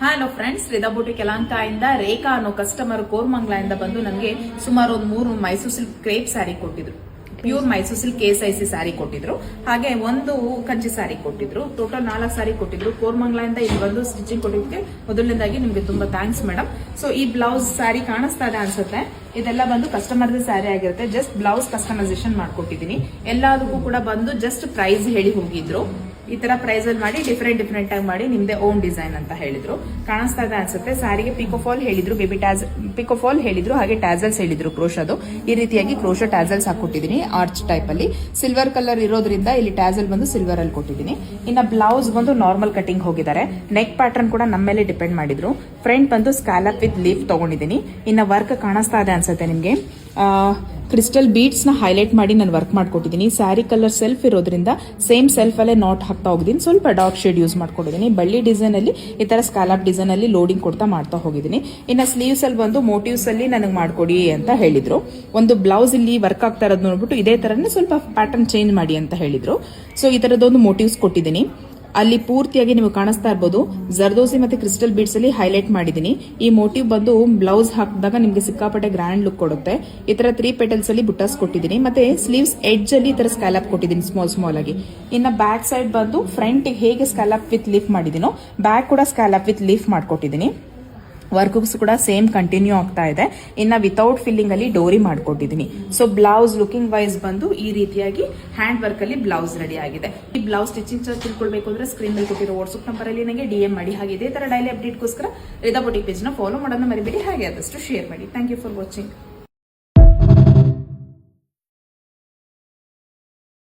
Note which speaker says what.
Speaker 1: Hello friends, ರಿದಾ boutique ಯಲಹಂಕದಿಂದ ರೇಖಾ ಅನ್ನೋ customer ಕೋರ್ಮಂಗ್ಲಾದಿಂದ ಬಂದು ನನಗೆ ಸುಮಾರು ಒಂದು 3 ಮೈಸೂರು ಸಿಲ್ಕ್ ಕ್ರೇಪ್ ಸ್ಯಾರಿ ಕೊಟ್ಟಿದ್ರು. Pure Mysuru silk KSIC sari ಕೊಟ್ಟಿದ್ರು. ಹಾಗೆ ಒಂದು ಕಂಚಿ ಸ್ಯಾರಿ ಕೊಟ್ಟಿದ್ರು. ಟೋಟಲ್ 4 ಸ್ಯಾರಿ ಕೊಟ್ಟಿದ್ರು. ಕೋರ್ಮಂಗ್ಲಾದಿಂದ ಇಲ್ಲಿ ಬಂದು ಸ್ಟಿಚಿಂಗ್ ಕೊಟ್ಟಿದ್ದಕ್ಕೆ ಮೊದಲನೇದಾಗಿ ನಿಮ್ಗೆ ತುಂಬಾ ಥ್ಯಾಂಕ್ಸ್ ಮೇಡಮ್. ಸೊ ಈ ಬ್ಲೌಸ್ ಸ್ಯಾರಿ ಕಾಣಿಸ್ತಾ ಇದೆ ಅನ್ಸುತ್ತೆ. ಇದೆಲ್ಲ ಬಂದು ಕಸ್ಟಮರ್ ಸ್ಯಾರಿ ಆಗಿರುತ್ತೆ. ಜಸ್ಟ್ ಬ್ಲೌಸ್ ಕಸ್ಟಮೈಸೇಷನ್ ಮಾಡ್ಕೊಟ್ಟಿದ್ದೀನಿ. ಎಲ್ಲದಕ್ಕೂ ಕೂಡ ಬಂದು ಜಸ್ಟ್ ಪ್ರೈಸ್ ಹೇಳಿ ಹೋಗಿದ್ರು. ಈ ತರ ಪ್ರೈಸ್ ಅಲ್ಲಿ ಮಾಡಿ ಡಿಫ್ರೆಂಟ್ ಆಗಿ ಮಾಡಿ ನಿಮ್ದೆ ಓನ್ ಡಿಸೈನ್ ಅಂತ ಹೇಳಿದ್ರು. ಕಾಣಿಸ್ತಾ ಇದೆ ಅನ್ಸುತ್ತೆ. ಸ್ಯಾರಿಗೆ ಪಿಕೋಫಾಲ್ ಹೇಳಿದ್ರು, ಬೇಬಿ ಪಿಕೋಫಾಲ್ ಹೇಳಿದ್ರು, ಹಾಗೆ ಟ್ಯಾಸಲ್ಸ್ ಹೇಳಿದ್ರು. ಕ್ರೋಶದು ಈ ರೀತಿಯಾಗಿ ಕ್ರೋಶ ಟ್ಯಾಸಲ್ಸ್ ಹಾಕೊಟ್ಟಿದ್ದೀನಿ ಆರ್ಚ್ ಟೈಪ್ ಅಲ್ಲಿ. ಸಿಲ್ವರ್ ಕಲರ್ ಇರೋದ್ರಿಂದ ಇಲ್ಲಿ ಟ್ಯಾಸಲ್ ಬಂದು ಸಿಲ್ವರ್ ಅಲ್ಲಿ ಕೊಟ್ಟಿದ್ದೀನಿ. ಇನ್ನ ಬ್ಲೌಸ್ ಬಂದು ನಾರ್ಮಲ್ ಕಟಿಂಗ್ ಹೋಗಿದ್ದಾರೆ. ನೆಕ್ ಪ್ಯಾಟರ್ನ್ ಕೂಡ ನಮ್ಮ ಮೇಲೆ ಡಿಪೆಂಡ್ ಮಾಡಿದ್ರು. ಫ್ರಂಟ್ ಬಂದು ಸ್ಕ್ಯಾಲಪ್ ವಿತ್ ಲೀಫ್ ತಗೊಂಡಿದ್ದೀನಿ. ಇನ್ನ ವರ್ಕ್ ಕಾಣಿಸ್ತಾ ಇದೆ ಅನ್ಸುತ್ತೆ ನಿಮ್ಗೆ. ಕ್ರಿಸ್ಟಲ್ ಬೀಡ್ಸ್ ನ ಹೈಲೈಟ್ ಮಾಡಿ ನಾನು ವರ್ಕ್ ಮಾಡ್ಕೊಟ್ಟಿದ್ದೀನಿ. ಸ್ಯಾರಿ ಕಲರ್ ಸೆಲ್ಫ್ ಇರೋದ್ರಿಂದ ಸೇಮ್ ಸೆಲ್ಫ್ ಅಲ್ಲೇ ನಾಟ್ ಹಾಕ್ತಾ ಹೋಗಿದ್ದೀನಿ. ಸ್ವಲ್ಪ ಡಾರ್ಕ್ ಶೇಡ್ ಯೂಸ್ ಮಾಡ್ಕೊಂಡಿದ್ದೀನಿ. ಬಳ್ಳಿ ಡಿಸೈನ್ ಅಲ್ಲಿ ಈ ತರ ಸ್ಕ್ಯಾಲಪ್ ಡಿಸೈನ್ ಅಲ್ಲಿ ಲೋಡಿಂಗ್ ಕೊಡ್ತಾ ಮಾಡ್ತಾ ಹೋಗಿದ್ದೀನಿ. ಇನ್ನ ಸ್ಲೀವ್ಸ್ ಅಲ್ಲಿ ಬಂದು ಮೋಟಿವ್ಸ್ ಅಲ್ಲಿ ನನಗೆ ಮಾಡ್ಕೊಡಿ ಅಂತ ಹೇಳಿದ್ರು. ಒಂದು ಬ್ಲೌಸ್ ಇಲ್ಲಿ ವರ್ಕ್ ಆಗ್ತಾ ಇರೋದು ನೋಡ್ಬಿಟ್ಟು ಇದೇ ತರನೇ ಸ್ವಲ್ಪ ಪ್ಯಾಟರ್ನ್ ಚೇಂಜ್ ಮಾಡಿ ಅಂತ ಹೇಳಿದ್ರು. ಸೊ ಈ ತರದೊಂದು ಮೋಟಿವ್ಸ್ ಕೊಟ್ಟಿದ್ದೀನಿ. ಅಲ್ಲಿ ಪೂರ್ತಿಯಾಗಿ ನೀವು ಕಾಣಿಸ್ತಾ ಇರಬಹುದು ಜರ್ದೋಸಿ ಮತ್ತೆ ಕ್ರಿಸ್ಟಲ್ ಬೀಡ್ಸ್ ಅಲ್ಲಿ ಹೈಲೈಟ್ ಮಾಡಿದೀನಿ. ಈ ಮೋಟಿವ್ ಬಂದು ಬ್ಲೌಸ್ ಹಾಕಿದಾಗ ನಿಮ್ಗೆ ಸಿಕ್ಕಾಪಟ್ಟೆ ಗ್ರ್ಯಾಂಡ್ ಲುಕ್ ಕೊಡುತ್ತೆ. ಈ ತರ 3 ಪೆಟಲ್ಸ್ ಅಲ್ಲಿ ಬುಟ್ಟಾಸ್ ಕೊಟ್ಟಿದ್ದೀನಿ. ಮತ್ತೆ ಸ್ಲೀವ್ಸ್ ಎಡ್ಜ್ ಅಲ್ಲಿ ಈ ತರ ಸ್ಕ್ಯಾಲಪ್ ಕೊಟ್ಟಿದ್ದೀನಿ ಸ್ಮಾಲ್ ಆಗಿ. ಇನ್ನ ಬ್ಯಾಕ್ ಸೈಡ್ ಬಂದು ಫ್ರಂಟ್ ಹೇಗೆ ಸ್ಕ್ಯಾಲಪ್ ವಿತ್ ಲೀಫ್ ಮಾಡಿದೀನೋ ಬ್ಯಾಕ್ ಕೂಡ ಸ್ಕ್ಯಾಲಪ್ ವಿತ್ ಲೀಫ್ ಮಾಡ್ಕೊಟ್ಟಿದ್ದೀನಿ. ವರ್ಕ್ಸ್ ಕೂಡ ಸೇಮ್ ಕಂಟಿನ್ಯೂ ಆಗ್ತಾ ಇದೆ. ಇನ್ನ ವಿತೌಟ್ ಫಿಲ್ಲಿಂಗ್ ಅಲ್ಲಿ ಡೋರಿ ಮಾಡ್ಕೊಟ್ಟಿದ್ದೀನಿ. ಸೊ ಬ್ಲೌಸ್ ಲುಕಿಂಗ್ ವೈಸ್ ಬಂದು ಈ ರೀತಿಯಾಗಿ ಹ್ಯಾಂಡ್ ವರ್ಕ್ ಅಲ್ಲಿ ಬ್ಲೌಸ್ ರೆಡಿ ಆಗಿದೆ. ಈ ಬ್ಲೌಸ್ ಸ್ಟಿಚಿಂಗ್ ಚಾರ್ಜ್ ತಿಳ್ಕೊಳ್ಬೇಕು ಅಂದ್ರೆ ಸ್ಕ್ರೀನ್ ಮೇಲೆ ಕೊಟ್ಟಿರೋ ವಾಟ್ಸ್ಆಪ್ ನಂಬರ್ ಅಲ್ಲಿ ನನಗೆ DM ಮಾಡಿ. ಹಾಗೆ ಇದೇ ತರ ಡೈಲಿ ಅಪ್ಡೇಟ್ಗೋಸ್ಕರ ರಿದಾ ಬೂಟಿಕ್ ಪೇಜ್ ನ ಫಾಲೋ ಮಾಡೋದನ್ನ ಮರಿಬೇಡಿ. ಹಾಗೆ ಆದಷ್ಟು ಶೇರ್ ಮಾಡಿ. Thank you for watching.